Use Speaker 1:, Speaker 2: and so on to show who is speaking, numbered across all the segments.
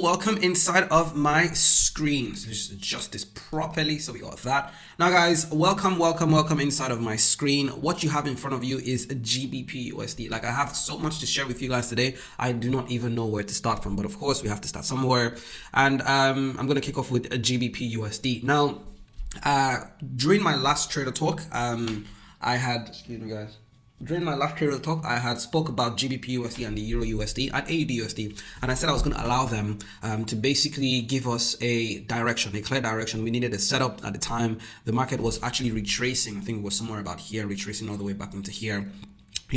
Speaker 1: welcome inside of my screen. So just adjust this properly so we got that. Now guys, welcome inside of my screen. What you have in front of you is a GBP USD. Like, I have so much to share with you guys today. I do not even know where to start from, but of course we have to start somewhere. And I'm going to kick off with a GBP USD. Now, during my last trader talk, during my last trader talk, I had spoke about GBP USD and the Euro USD and AUD USD, and I said I was going to allow them to basically give us a direction, a clear direction. We needed a setup at the time. The market was actually retracing. I think it was somewhere about here, retracing all the way back into here.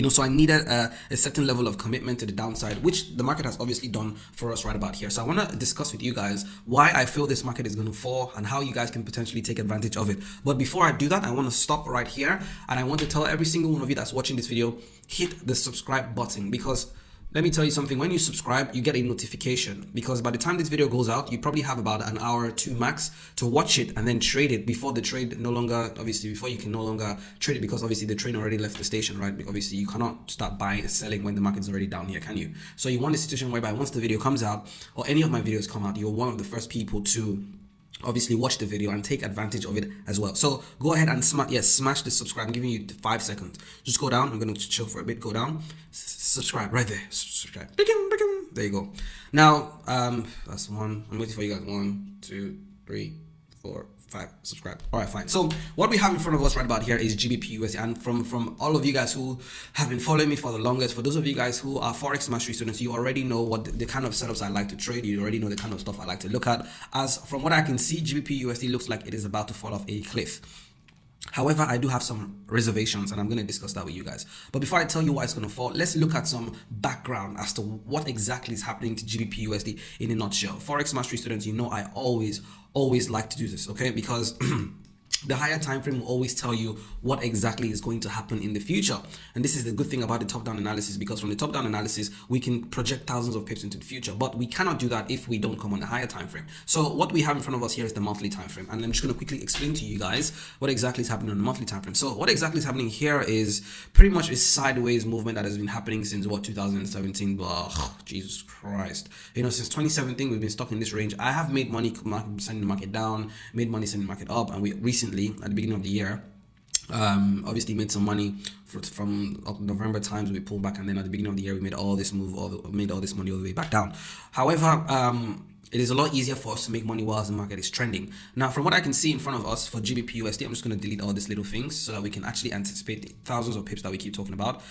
Speaker 1: So I needed a certain level of commitment to the downside, which the market has obviously done for us right about here. So I want to discuss with you guys why I feel this market is going to fall and how you guys can potentially take advantage of it. But before I do that, I want to stop right here and I want to tell every single one of you that's watching this video, hit the subscribe button, because let me tell you something. When you subscribe, you get a notification, because by the time this video goes out, you probably have about an hour or two max to watch it and then trade it before the trade before you can no longer trade it, because obviously the train already left the station, right? Obviously you cannot start buying and selling when the market's already down here, can you? So you want a situation whereby once the video comes out, or any of my videos come out, you're one of the first people to obviously watch the video and take advantage of it as well. So go ahead and smash the subscribe. I'm giving you 5 seconds. Just go down. I'm going to chill for a bit. Go down, subscribe right there. Subscribe. There you go. Now that's one. I'm waiting for you guys. 1, 2, 3, 4, 5. Subscribe. All right, fine. So what we have in front of us right about here is GBP USD, and from all of you guys who have been following me for the longest, for those of you guys who are Forex mastery students, you already know what the kind of setups I like to trade. You already know the kind of stuff I like to look at. As from what I can see, GBP USD looks like it is about to fall off a cliff. However, I do have some reservations, and I'm going to discuss that with you guys. But before I tell you why it's going to fall, let's look at some background as to what exactly is happening to GBP USD in a nutshell. Forex mastery students, you know I always like to do this, okay? Because the higher time frame will always tell you what exactly is going to happen in the future. And this is the good thing about the top-down analysis, because from the top-down analysis, we can project thousands of pips into the future, but we cannot do that if we don't come on the higher time frame. So what we have in front of us here is the monthly time frame, and I'm just going to quickly explain to you guys what exactly is happening on the monthly time frame. So what exactly is happening here is pretty much a sideways movement that has been happening since 2017. Jesus Christ, since 2017 we've been stuck in this range. I have made money sending the market down, made money sending the market up, and we recently at the beginning of the year obviously made some money from November times. We pulled back, and then at the beginning of the year we made all this money all the way back down. However, it is a lot easier for us to make money whilst the market is trending. Now, from what I can see in front of us for GBP USD, I'm just going to delete all these little things so that we can actually anticipate the thousands of pips that we keep talking about.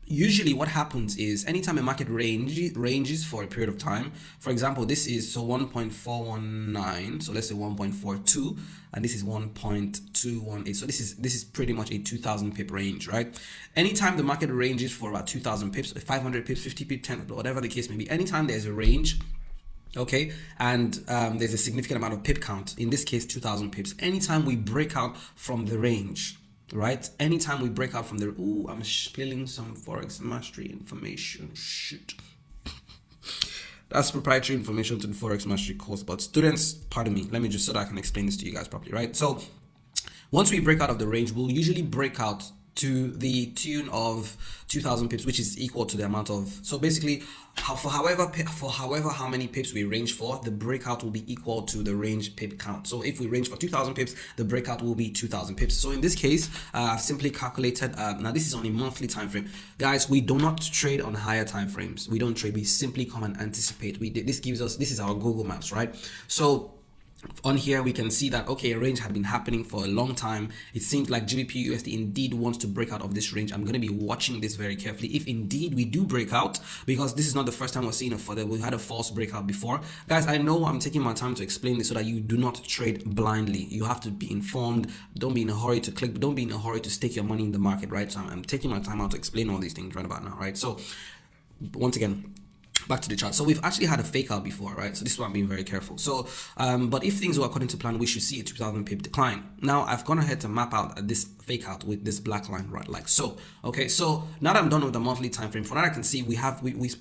Speaker 1: Usually what happens is anytime a market ranges for a period of time, for example, this is 1.419, so let's say 1.42, and this is 1.218, so this is pretty much a 2000 pip range, right? Anytime the market ranges for about 2000 pips, 500 pips, 50 pips, 10, whatever the case may be, anytime there's a range, okay, and there's a significant amount of pip count, in this case 2000 pips, anytime we break out from the range, right? Anytime we break out from the I'm spilling some Forex mastery information. Shoot. That's proprietary information to the Forex mastery course, but students, pardon me, let me just so that I can explain this to you guys properly, right? So once we break out of the range, we'll usually break out to the tune of 2000 pips, which is equal to the amount of, so basically for however how many pips we range for, the breakout will be equal to the range pip count. So if we range for 2000 pips, the breakout will be 2000 pips. So in this case, I've simply calculated, now this is on a monthly time frame. Guys, we do not trade on higher time frames. We don't trade, we simply come and anticipate. This is our Google Maps, right? So on here we can see that, okay, a range had been happening for a long time. It seems like GBP USD indeed wants to break out of this range. I'm going to be watching this very carefully if indeed we do break out, because this is not the first time we're seeing we had a false breakout before. Guys, I know I'm taking my time to explain this so that you do not trade blindly. You have to be informed. Don't be in a hurry to click, don't be in a hurry to stake your money in the market, right? So I'm taking my time out to explain all these things right about now, right? So once again, back to the chart. So we've actually had a fake out before, right? So this is why I'm being very careful. So but if things were according to plan, we should see a 2000 pip decline. Now I've gone ahead to map out this fake out with this black line, right, like so. Okay, so now that I'm done with the monthly time frame, from what I can see, we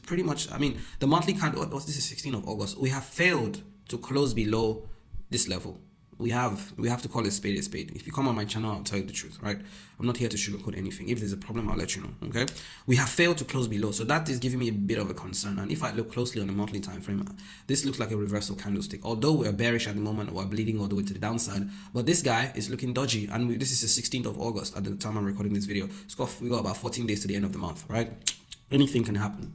Speaker 1: pretty much, I mean, the monthly this is 16th of August, we have failed to close below this level. we have to call a spade a spade. If you come on my channel, I'll tell you the truth, right? I'm not here to sugarcoat anything. If there's a problem, I'll let you know. Okay, we have failed to close below, so that is giving me a bit of a concern. And if I look closely on the monthly time frame, this looks like a reversal candlestick. Although we're bearish at the moment, we're bleeding all the way to the downside, but this guy is looking dodgy. And this is the 16th of August at the time I'm recording this video. We got about 14 days to the end of the month, right? Anything can happen.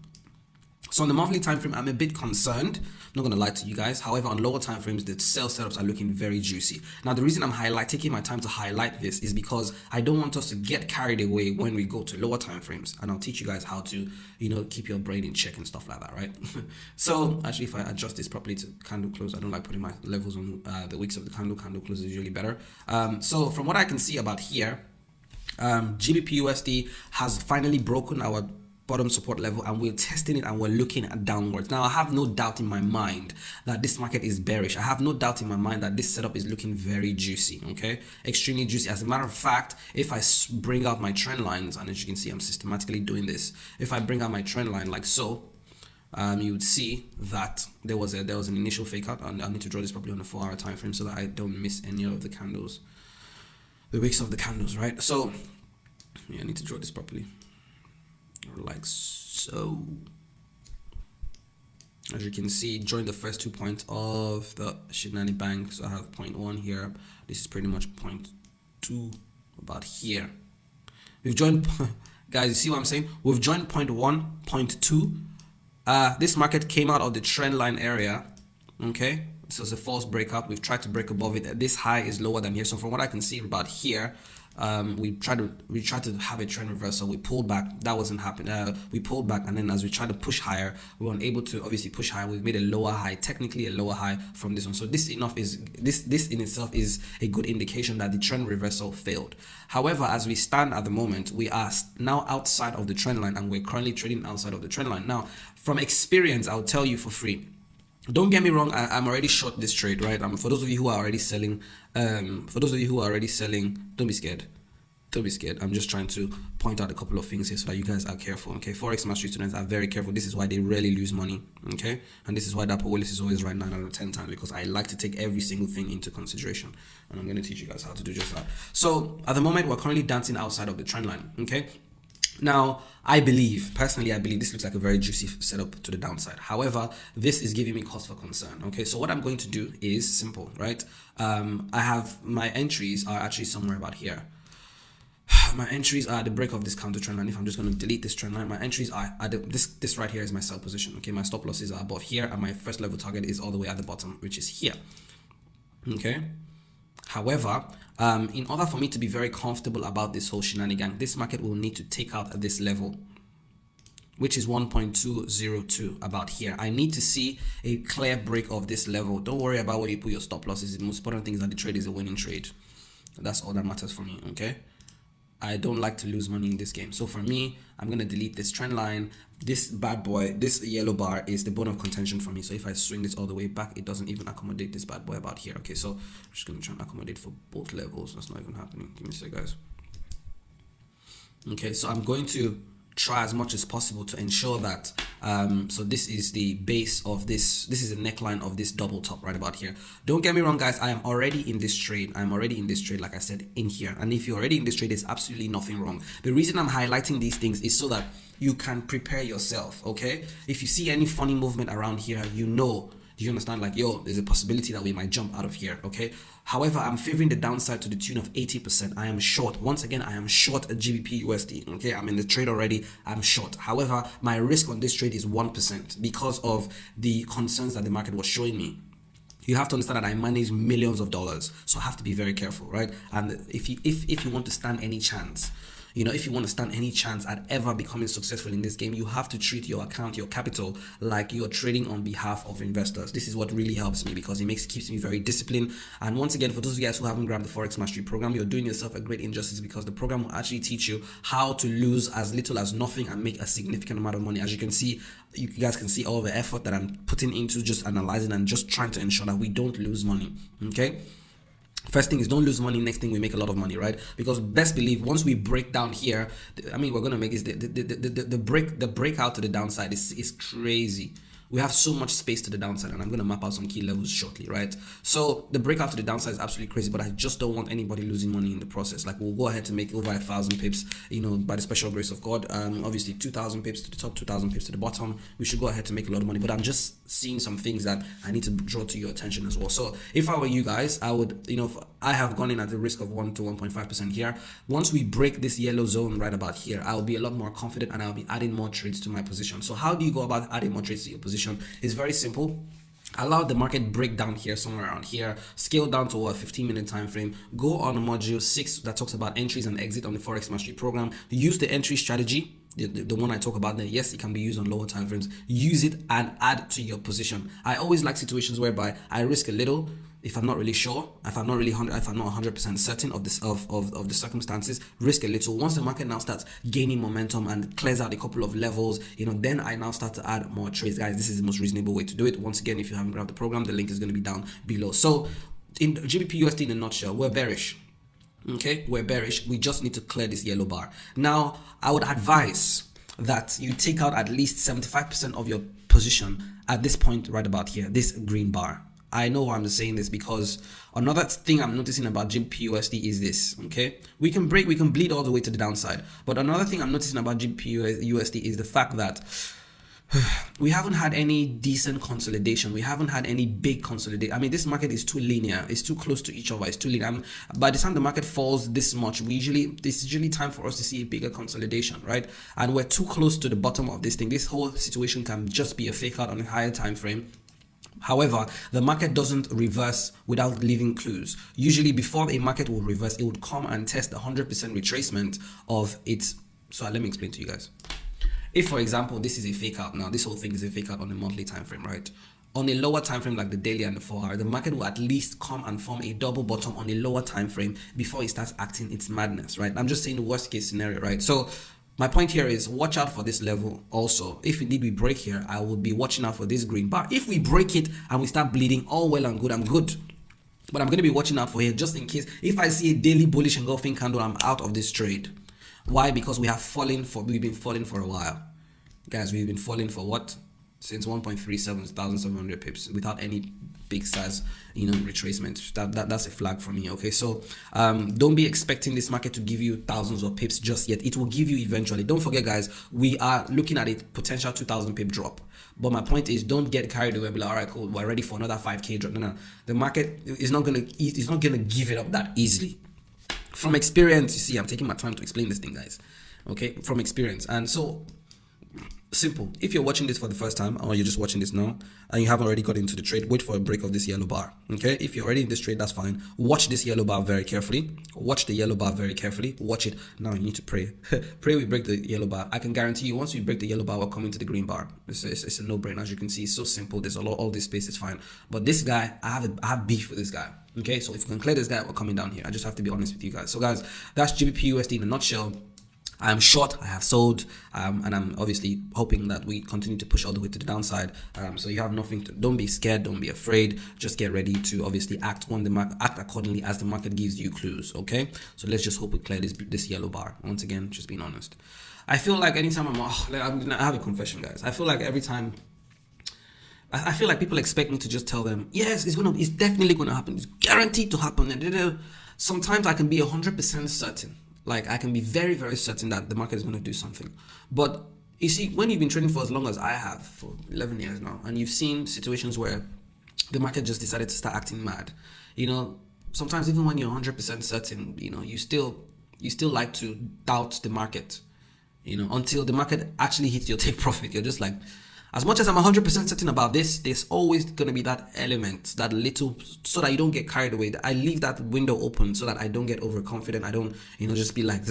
Speaker 1: So on the monthly time frame, I'm a bit concerned. I'm not going to lie to you guys. However, on lower time frames, the sell setups are looking very juicy. Now, the reason I'm taking my time to highlight this is because I don't want us to get carried away when we go to lower time frames. And I'll teach you guys how to, keep your brain in check and stuff like that, right? So actually, if I adjust this properly to candle close, I don't like putting my levels on the wicks of the candle. Candle close is usually better. So from what I can see about here, GBP USD has finally broken our bottom support level, and we're testing it and we're looking at downwards. Now, I have no doubt in my mind that this market is bearish. I have no doubt in my mind that this setup is looking very juicy, okay? Extremely juicy. As a matter of fact, if I bring out my trend lines, and as you can see, I'm systematically doing this. If I bring out my trend line like so, you would see that there was an initial fake out, and I need to draw this properly on the 4-hour time frame so that I don't miss any of the candles, the wicks of the candles, right? So yeah, I need to draw this properly, like so. As you can see, join the first 2 points of the Shinani Bank. So I have 0.1 here. This is pretty much 0.2 about here. We've joined, guys, you see what I'm saying? We've joined 0.1, 0.2. This market came out of the trend line area. Okay, so it's a false breakup. We've tried to break above it. This high is lower than here. So from what I can see about here, we tried to have a trend reversal. We pulled back. That wasn't happening. We pulled back, and then as we tried to push higher, we weren't able to obviously push higher. We've made a lower high, technically a lower high from this one. So this in itself is a good indication that the trend reversal failed. However, as we stand at the moment, we are now outside of the trend line, and we're currently trading outside of the trend line. Now, from experience, I'll tell you for free. Don't get me wrong, I'm already short this trade, right? For those of you who are already selling, don't be scared. Don't be scared. I'm just trying to point out a couple of things here so that you guys are careful, okay? Forex mastery students are very careful. This is why they rarely lose money, okay? And this is why that Powellis is always right 9 out of 10 times, because I like to take every single thing into consideration. And I'm going to teach you guys how to do just that. So at the moment, we're currently dancing outside of the trend line, okay? Now, personally, I believe this looks like a very juicy setup to the downside. However, this is giving me cause for concern. Okay, so what I'm going to do is simple, right? I have my entries are actually somewhere about here. My entries are at the break of this counter trend line. If I'm just going to delete this trend line, my entries are at this right here is my sell position. Okay, my stop losses are above here, and my first level target is all the way at the bottom, which is here. Okay. However, in order for me to be very comfortable about this whole shenanigan, this market will need to take out at this level, which is 1.202 about here. I need to see a clear break of this level. Don't worry about where you put your stop losses. The most important thing is that the trade is a winning trade. That's all that matters for me, okay? I don't like to lose money in this game. So for me, I'm going to delete this trend line. This bad boy, this yellow bar is the bone of contention for me. So if I swing this all the way back, it doesn't even accommodate this bad boy about here. Okay, so I'm just going to try and accommodate for both levels. That's not even happening. Give me a sec, guys. Okay, so I'm going to try as much as possible to ensure that so this is the base of this is the neckline of this double top right about here. Don't get me wrong, guys, I am already in this trade. Like I said, in here. And if you're already in this trade, there's absolutely nothing wrong. The reason I'm highlighting these things is so that you can prepare yourself. Okay, if you see any funny movement around here, do you understand? Like, yo, there's a possibility that we might jump out of here, okay? However, I'm favoring the downside to the tune of 80%. I am short. Once again, I am short a GBP USD, okay? I'm in the trade already. I'm short. However, my risk on this trade is 1% because of the concerns that the market was showing me. You have to understand that I manage millions of dollars, so I have to be very careful, right? And if you want to stand any chance, if you want to stand any chance at ever becoming successful in this game, you have to treat your account, your capital, like you're trading on behalf of investors. This is what really helps me because it keeps me very disciplined. And once again, for those of you guys who haven't grabbed the Forex Mastery program, you're doing yourself a great injustice because the program will actually teach you how to lose as little as nothing and make a significant amount of money. As you can see, you guys can see all the effort that I'm putting into just analyzing and just trying to ensure that we don't lose money, okay? First thing is don't lose money. Next thing, we make a lot of money, right? Because best believe once we break down here, I mean, we're gonna make is the breakout to the downside is crazy. We have so much space to the downside, and I'm going to map out some key levels shortly, right? So the breakout to the downside is absolutely crazy, but I just don't want anybody losing money in the process. Like, we'll go ahead to make over 1,000 pips, you know, by the special grace of God. Obviously 2,000 pips to the top, 2,000 pips to the bottom. We should go ahead to make a lot of money, but I'm just seeing some things that I need to draw to your attention as well. So if I were you guys, I would, you know, I have gone in at the risk of 1 to 1.5% here. Once we break this yellow zone right about here, I'll be a lot more confident and I'll be adding more trades to my position. So how do you go about adding more trades to your position? It's very simple. Allow the market break down here, somewhere around here, scale down to a 15-minute time frame, go on module 6 that talks about entries and exit on the Forex Mastery program. Use the entry strategy, the one I talk about there. Yes, it can be used on lower time frames. Use it and add to your position. I always like situations whereby I risk a little. If I'm not really sure, if I'm not 100% certain of this of the circumstances, risk a little. Once the market now starts gaining momentum and clears out a couple of levels, you know, then I now start to add more trades. Guys, this is the most reasonable way to do it. Once again, if you haven't grabbed the program, the link is going to be down below. So in GBP USD in a nutshell, we're bearish. Okay, we're bearish. We just need to clear this yellow bar. Now, I would advise that you take out at least 75% of your position at this point right about here, this green bar. I know why I'm saying this, because another thing I'm noticing about GBP/USD is this. Okay, we can bleed all the way to the downside, but another thing I'm noticing about GBP/USD is the fact that we haven't had any decent consolidation. We haven't had any big consolidation. I mean, this market is too linear. It's too close to each other. It's too linear. By the time the market falls this much, this is usually time for us to see a bigger consolidation, right? And we're too close to the bottom of this thing. This whole situation can just be a fake out on a higher time frame. However, the market doesn't reverse without leaving clues. Usually before a market will reverse, it would come and test the 100% retracement of its. So let me explain to you guys. If, for example, this is a fake out, now this whole thing is a fake out on a monthly time frame, right? On a lower time frame like the daily and the 4-hour, the market will at least come and form a double bottom on a lower time frame before it starts acting its madness, right? I'm just saying the worst case scenario, right? So my point here is watch out for this level also. If indeed we break here, I will be watching out for this green bar. If we break it and we start bleeding, all well and good, I'm good. But I'm going to be watching out for here just in case. If I see a daily bullish engulfing candle, I'm out of this trade. Why? Because we've been falling for a while. Guys, we've been falling for what? Since 1.37,700 pips without any big size, you know, retracement. That's a flag for me. Okay, so don't be expecting this market to give you thousands of pips just yet. It will give you eventually. Don't forget, guys, we are looking at a potential 2,000 pip drop. But my point is, don't get carried away and be like, all right, cool, we're ready for another 5k drop. No, the market is not gonna give it up that easily. From experience, you see, I'm taking my time to explain this thing, guys. Okay, from experience. And so simple. If you're watching this for the first time, or you're just watching this now and you haven't already got into the trade, wait for a break of this yellow bar. Okay, if you're already in this trade, that's fine. Watch this yellow bar very carefully. Watch the yellow bar very carefully. Watch it. Now you need to pray. Pray we break the yellow bar. I can guarantee you, once we break the yellow bar, we're coming to the green bar. It's a no-brainer. As you can see, it's so simple. There's all this space is fine. But this guy, I have beef with this guy. Okay, so if we can clear this guy, we're coming down here. I just have to be honest with you guys. So guys, that's GBP USD in a nutshell. I am short, I have sold, and I'm obviously hoping that we continue to push all the way to the downside. So you have nothing to, don't be scared, don't be afraid. Just get ready to obviously act accordingly as the market gives you clues. Okay, so let's just hope we clear this yellow bar. Once again, just being honest. I feel like anytime I have a confession, guys. I feel like every time. I feel like people expect me to just tell them, yes, it's definitely gonna happen. It's guaranteed to happen. Sometimes I can be 100% certain. Like, I can be very, very certain that the market is going to do something. But you see, when you've been trading for as long as I have, for 11 years now, and you've seen situations where the market just decided to start acting mad, you know, sometimes even when you're 100% certain, you know, you still like to doubt the market, you know, until the market actually hits your take profit. You're just like, as much as I'm 100% certain about this, there's always going to be that element, that little, so that you don't get carried away. I leave that window open so that I don't get overconfident. I don't, you know, just be like,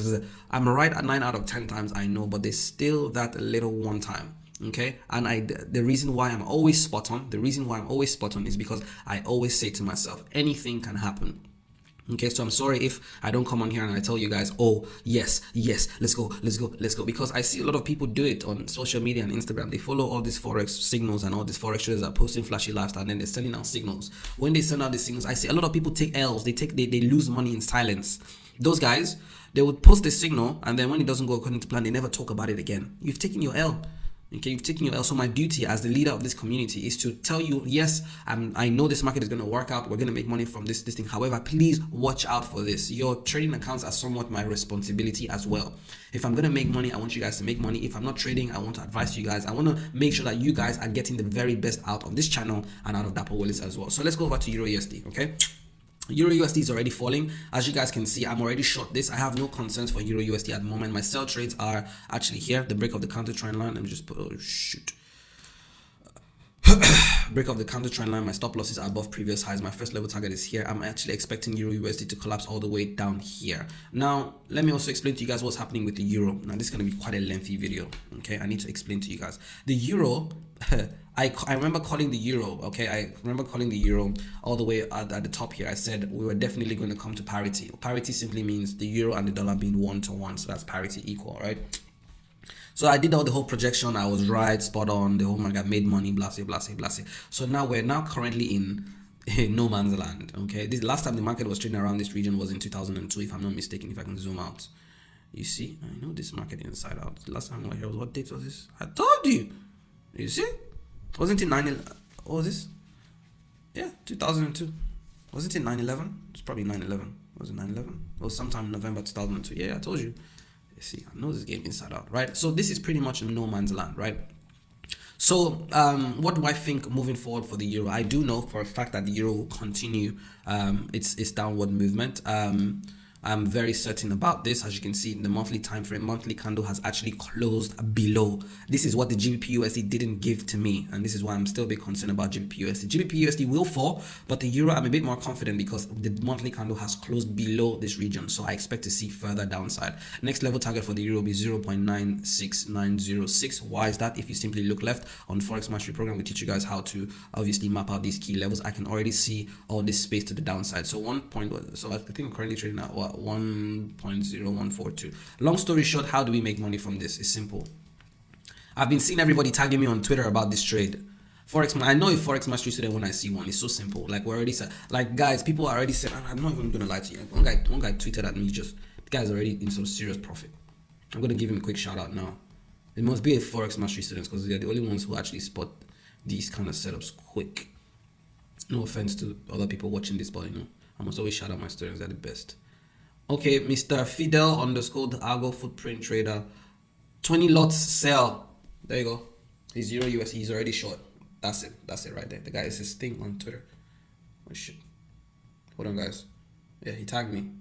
Speaker 1: I'm right at 9 out of 10 times, I know, but there's still that little one time. Okay, and the reason why I'm always spot on, is because I always say to myself, anything can happen. Okay, so I'm sorry if I don't come on here and I tell you guys, oh, yes, let's go. Because I see a lot of people do it on social media and Instagram. They follow all these Forex signals and all these Forex traders are posting flashy lifestyle and then they're sending out signals. When they send out the signals, I see a lot of people take L's. They lose money in silence. Those guys, they would post the signal and then when it doesn't go according to plan, they never talk about it again. You've taken your L. Okay, you've taken your L. So my duty as the leader of this community is to tell you, yes, I know this market is going to work out. We're going to make money from this thing. However, please watch out for this. Your trading accounts are somewhat my responsibility as well. If I'm going to make money, I want you guys to make money. If I'm not trading, I want to advise you guys. I want to make sure that you guys are getting the very best out of this channel and out of Dapper Wallets as well. So let's go over to Euro USD, okay? Euro USD is already falling. As you guys can see, I'm already short this. I have no concerns for Euro USD at the moment. My sell trades are actually here. The break of the counter trend line. Let me just put, oh shoot. Break of the counter trend line. My stop losses are above previous highs. My first level target is here. I'm actually expecting Euro USD to collapse all the way down here. Now, let me also explain to you guys what's happening with the Euro. Now, this is going to be quite a lengthy video. Okay, I need to explain to you guys. The Euro, I remember calling the Euro, okay? I remember calling the Euro all the way at the top here. I said we were definitely going to come to parity. Parity simply means the Euro and the dollar being 1-to-1. So that's parity equal, right? So I did all the whole projection. I was right, spot on. The whole market made money, blah, blah, blah, blah. So now we're currently in no man's land, okay? This last time the market was trading around this region was in 2002, if I'm not mistaken, if I can zoom out. You see, I know this market inside out. The last time I was here, what date was this? I told you. You see? Wasn't it 9/11? What was this? Yeah, 2002. Wasn't it 9/11? It's probably 9/11. Was it 9/11? It was sometime in November 2002. Yeah, I told you. You see, I know this game inside out, right? So this is pretty much no man's land, right? So what do I think moving forward for the Euro? I do know for a fact that the Euro will continue its downward movement. I'm very certain about this. As you can see in the monthly time frame, monthly candle has actually closed below. This is what the GBP USD didn't give to me, and this is why I'm still a bit concerned about GBP USD. GBP USD will fall, but the Euro, I'm a bit more confident because the monthly candle has closed below this region, so I expect to see further downside. Next level target for the Euro will be 0.96906. Why is that? If you simply look left on Forex Mastery Program, we teach you guys how to obviously map out these key levels. I can already see all this space to the downside. So so I think I'm currently trading at what? 1.0142. Long story short, how do we make money from this? It's simple. I've been seeing everybody tagging me on Twitter about this trade. Forex, I know a Forex Mastery student when I see one. It's so simple. Like we already said, like guys, people are already said, I'm not even gonna lie to you. One guy tweeted at me, the guy's already in some serious profit. I'm gonna give him a quick shout out now. It must be a Forex Mastery students because they're the only ones who actually spot these kind of setups quick. No offense to other people watching this, but you know, I must always shout out my students. They're the best. Okay, Mr. Fidel _ the Argo footprint trader. 20 lots sell. There you go. He's Euro USD. He's already short. That's it. That's it right there. The guy is his thing on Twitter. Oh shit. Hold on, guys. Yeah, he tagged me.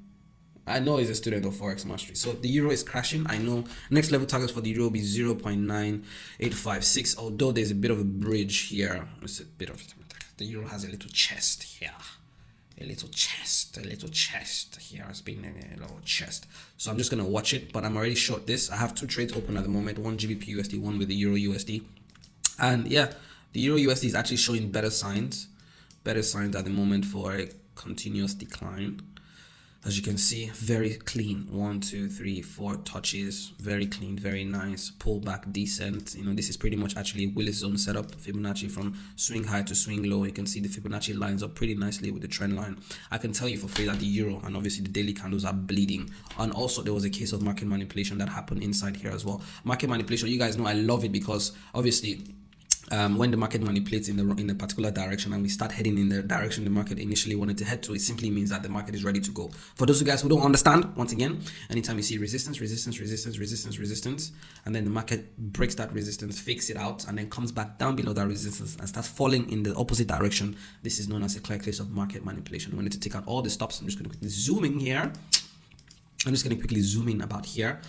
Speaker 1: I know he's a student of Forex Mastery. So the Euro is crashing. I know next level target for the Euro will be 0.9856. Although there's a bit of a bridge here. It's a bit of the Euro has a little chest here. A little chest here. It's been a little chest. So I'm just gonna watch it, but I'm already short this. I have two trades open at the moment, one GBP USD, one with the Euro USD. And yeah, the Euro USD is actually showing better signs at the moment for a continuous decline. As you can see, very clean. 1, 2, 3, 4 touches. Very clean, very nice. Pull back, decent. You know, this is pretty much actually a Willis zone setup. Fibonacci from swing high to swing low. You can see the Fibonacci lines up pretty nicely with the trend line. I can tell you for free that the Euro and obviously the daily candles are bleeding. And also there was a case of market manipulation that happened inside here as well. Market manipulation, you guys know I love it because obviously when the market manipulates in a particular direction and we start heading in the direction the market initially wanted to head to, it simply means that the market is ready to go. For those of you guys who don't understand, once again, anytime you see resistance, and then the market breaks that resistance, fakes it out, and then comes back down below that resistance and starts falling in the opposite direction, this is known as a clear case of market manipulation. We need to take out all the stops. I'm just going to quickly zoom in here. I'm just going to quickly zoom in about here.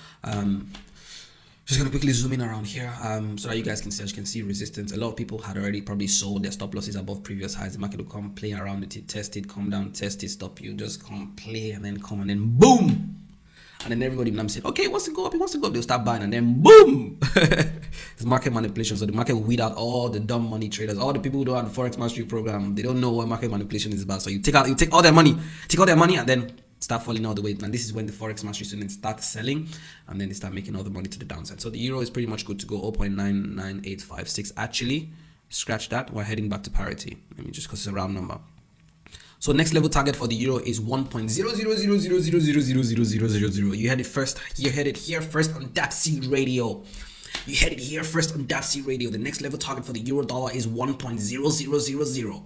Speaker 1: Just gonna quickly zoom in around here so that you guys can see. As you can see, resistance. A lot of people had already probably sold their stop losses above previous highs. The market will come play around it, test it, come down, test it, stop you, just come play, and then come, and then boom, and then everybody will say, okay, it wants to go up, they'll start buying, and then boom. It's market manipulation. So the market will weed out all the dumb money traders, all the people who don't have the Forex Mastery program. They don't know what market manipulation is about. So you take all their money, and then start falling all the way, and this is when the Forex Mastery students start selling, and then they start making all the money to the downside. So the Euro is pretty much good to go. 0.99856. Actually, scratch that. We're heading back to parity. Let me just, because it's a round number. So next level target for the Euro is 1.00000000000. You heard it first. You heard it here first on Dapsy Radio. You heard it here first on Dapsy Radio. The next level target for the euro dollar is 1.0000.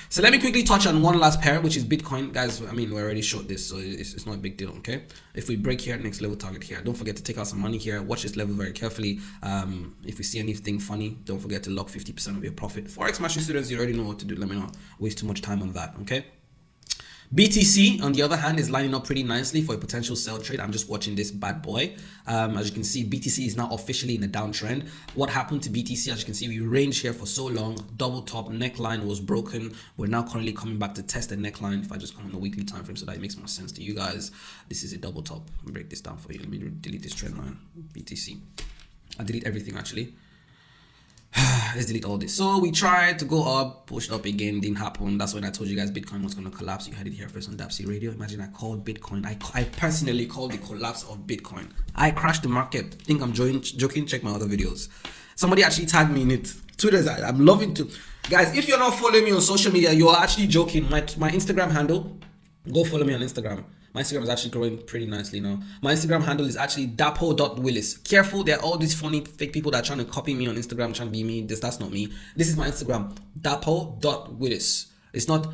Speaker 1: So let me quickly touch on one last pair, which is Bitcoin. Guys, I mean, we already showed this, so it's not a big deal, okay? If we break here, next level target here. Don't forget to take out some money here. Watch this level very carefully. If we see anything funny, don't forget to lock 50% of your profit. Forex Mastery students, you already know what to do. Let me not waste too much time on that, okay? BTC, on the other hand, is lining up pretty nicely for a potential sell trade. I'm just watching this bad boy. As you can see, BTC is now officially in a downtrend. What happened to BTC? As you can see, we ranged here for so long. Double top neckline was broken. We're now currently coming back to test the neckline. If I just come on the weekly time frame so that it makes more sense to you guys, this is a double top. I'll break this down for you. Let me delete this trend line. BTC. I'll delete everything actually. Let's delete all this. So we tried to go up, pushed up again, didn't happen. That's when I told you guys Bitcoin was going to collapse. You heard it here first on Dapsy Radio. Imagine I called Bitcoin. I personally called the collapse of Bitcoin. I crashed the market. Think I'm joking? Check my other videos. Somebody actually tagged me in it. Twitter's, I'm loving to. Guys, if you're not following me on social media, you're actually joking. My Instagram handle, go follow me on Instagram. My Instagram is actually growing pretty nicely now. My Instagram handle is actually dapo.willis. Careful, there are all these funny fake people that are trying to copy me on Instagram, trying to be me. That's not me. This is my Instagram, dapo.willis. It's not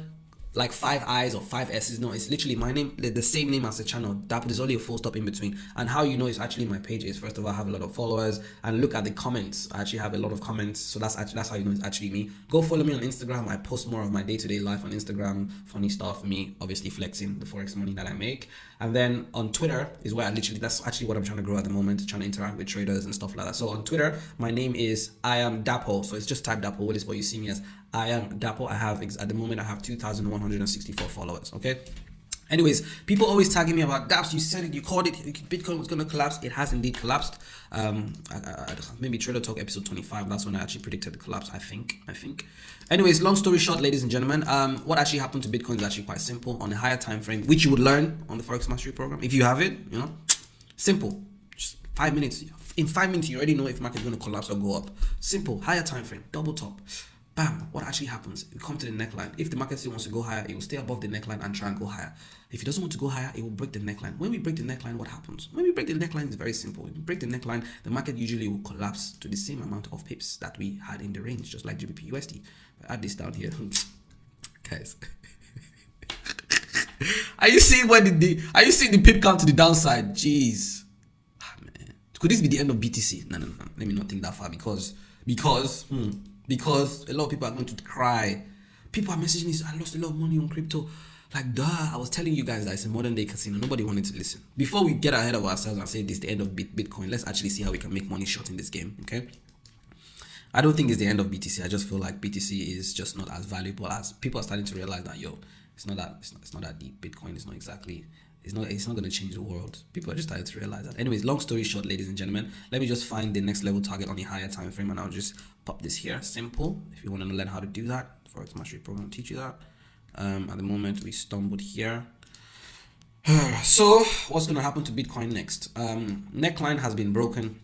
Speaker 1: like 5 I's or 5 S's. No, it's literally my name, the same name as the channel. Dapo, there's only a full stop in between. And how you know it's actually my page is, first of all, I have a lot of followers, and look at the comments. I actually have a lot of comments, so that's how you know it's actually me. Go follow me on Instagram. I post more of my day-to-day life on Instagram, funny stuff, me obviously flexing the Forex money that I make. And then on Twitter is where that's actually what I'm trying to grow at the moment, trying to interact with traders and stuff like that. So on Twitter, my name is I am Dapo. So it's just type Dapo Willis, but you see me as I am Dapo. I have, at the moment, I have 2,164 followers, okay? Anyways, people always tagging me about Daps. You said it, you called it, Bitcoin was going to collapse. It has indeed collapsed. Maybe Trader Talk episode 25. That's when I actually predicted the collapse, I think. Anyways, long story short, ladies and gentlemen, what actually happened to Bitcoin is actually quite simple on a higher time frame, which you would learn on the Forex Mastery program. If you have it, you know, simple. Just 5 minutes. In 5 minutes, you already know if market is going to collapse or go up. Simple, higher time frame, double top. Bam, what actually happens? We come to the neckline. If the market still wants to go higher, it will stay above the neckline and try and go higher. If it doesn't want to go higher, it will break the neckline. When we break the neckline, what happens? When we break the neckline, it's very simple. When we break the neckline, the market usually will collapse to the same amount of pips that we had in the range, just like GBP USD. Add this down here. Guys. Are you seeing are you seeing the pip count to the downside? Jeez. Man. Could this be the end of BTC? No. Let me not think that far because a lot of people are going to cry. People are messaging me, I lost a lot of money on crypto. Like, duh, I was telling you guys that it's a modern day casino. Nobody wanted to listen. Before we get ahead of ourselves and say this is the end of Bitcoin, let's actually see how we can make money short in this game, okay? I don't think it's the end of BTC. I just feel like BTC is just not as valuable as people are starting to realize that, it's not that deep. Bitcoin is not exactly, it's not going to change the world. People are just starting to realize that. Anyways, long story short, ladies and gentlemen, let me just find the next level target on the higher time frame, and I'll just pop this here. Simple. If you want to learn how to do that, Forex Mastery program will teach you that. At the moment, we stumbled here. So what's going to happen to Bitcoin next? Neckline has been broken.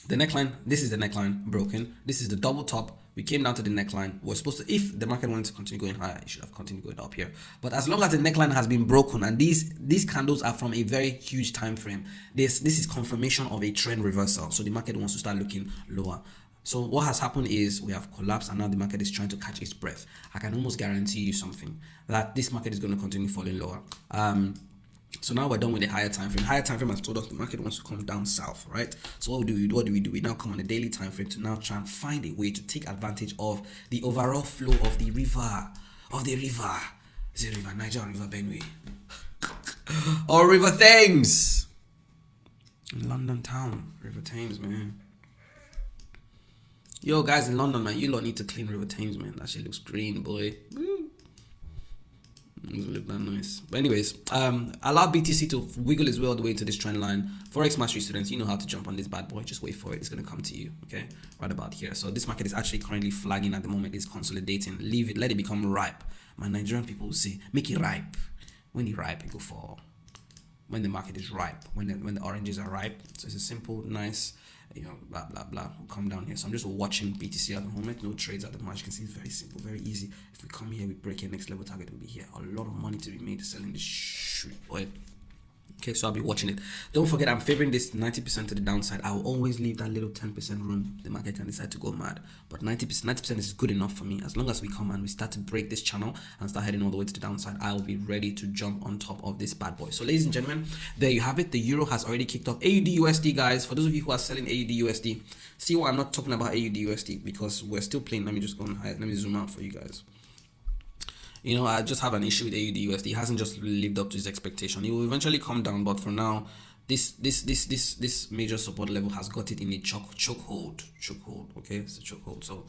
Speaker 1: The neckline, this is the neckline broken. This is the double top. We came down to the neckline. We're supposed to, if the market wanted to continue going higher, it should have continued going up here. But as long as the neckline has been broken, and these candles are from a very huge time frame, this is confirmation of a trend reversal. So the market wants to start looking lower. So what has happened is we have collapsed, and now the market is trying to catch its breath. I can almost guarantee you something, that this market is going to continue falling lower. So now we're done with the higher time frame. Higher time frame has told us the market wants to come down south, right? So what do we do? We now come on the daily time frame to now try and find a way to take advantage of the overall flow of the river. Is it River Niger or River Benue? Or River Thames? In London town, River Thames, man. Yo, guys in London, man, you lot need to clean River Thames, man. That shit looks green, boy. Doesn't look that nice. But anyways, allow BTC to wiggle its way all the way into this trend line. Forex Mastery students, you know how to jump on this bad boy. Just wait for it. It's going to come to you, okay? Right about here. So this market is actually currently flagging at the moment. It's consolidating. Leave it. Let it become ripe. My Nigerian people will say, make it ripe. When it's ripe, it go fall. When the market is ripe. When the oranges are ripe. So it's a simple, nice, blah, blah, blah. We'll come down here. So I'm just watching BTC at the moment. No trades at the moment. As you can see, it's very simple, very easy. If we come here, we break here, next level target will be here. A lot of money to be made selling this shit, boy. Okay, so I'll be watching it. Don't forget, I'm favoring this 90% to the downside. I will always leave that little 10% room. The market can decide to go mad, but 90% is good enough for me. As long as we come and we start to break this channel and start heading all the way to the downside, I will be ready to jump on top of this bad boy. So, ladies and gentlemen, there you have it. The euro has already kicked off. AUD USD, guys. For those of you who are selling AUD USD, see why I'm not talking about AUD USD, because we're still playing. Let me just go and hide. Let me zoom out for you guys. You know, I just have an issue with AUD USD. It hasn't just lived up to his expectation. It will eventually come down, but for now, this major support level has got it in a chokehold. Okay, it's a chokehold. So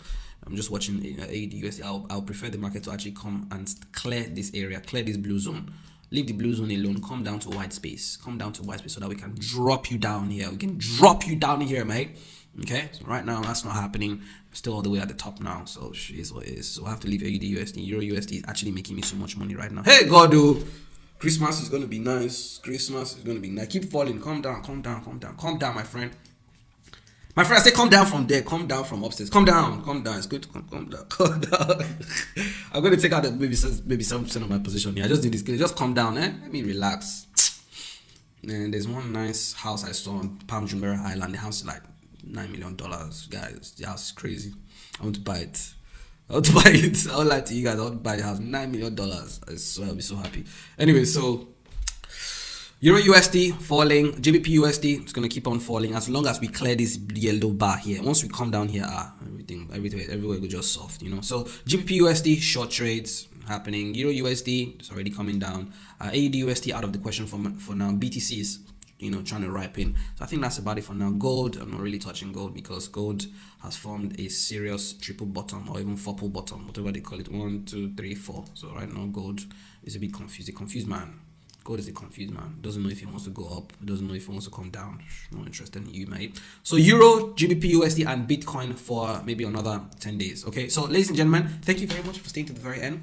Speaker 1: I'm just watching AUD USD. I'll prefer the market to actually come and clear this area, clear this blue zone. Leave the blue zone alone. Come down to white space. Come down to white space so that we can drop you down here. We can drop you down here, mate. Okay, so right now that's not happening. Still all the way at the top now, so it is what it is. So I have to leave AUD USD. Euro USD is actually making me so much money right now. Hey God, dude, Christmas is gonna be nice. Christmas is gonna be nice. Keep falling. Calm down, my friend. My friend, I say calm down from there. Calm down from upstairs. Calm down. It's good to calm down. I'm gonna take out maybe 7% of my position here. I just did this. Just calm down, Let me relax. And there's one nice house I saw on Palm Jumeirah Island. The house is like $9 million, guys. The house is crazy. I want to buy it. I won't lie to you guys. I want to buy the house. $9 million. I'll be so happy. Anyway, so Euro USD falling. GBP USD is gonna keep on falling as long as we clear this yellow bar here. Once we come down here, everywhere will just soft, you know. So GBP USD short trades happening. Euro USD is already coming down. AUD USD out of the question for now. BTC is, you know, trying to ripen. So I think that's about it for now. Gold, I'm not really touching gold because gold has formed a serious triple bottom or even four-pole bottom, whatever they call it. 1, 2, 3, 4. So right now gold is a bit confused. A confused man. Gold is a confused man. Doesn't know if he wants to go up. Doesn't know if he wants to come down. Not interested in you, mate. So Euro, GBP USD, and Bitcoin for maybe another 10 days. Okay. So ladies and gentlemen, thank you very much for staying to the very end.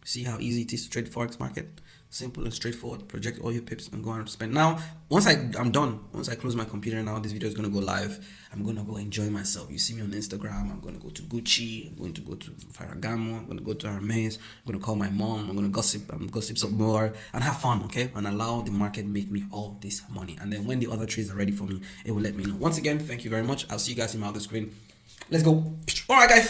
Speaker 1: See how easy it is to trade Forex market. Simple and straightforward. Project all your pips and go and spend. Now, once I'm done, once I close my computer now, this video is going to go live. I'm going to go enjoy myself. You see me on Instagram. I'm going to go to Gucci. I'm going to go to Ferragamo. I'm going to go to Hermes. I'm going to call my mom. I'm going to gossip some more and have fun, okay? And allow the market make me all this money. And then when the other trades are ready for me, it will let me know. Once again, thank you very much. I'll see you guys in my other screen. Let's go. All right, guys.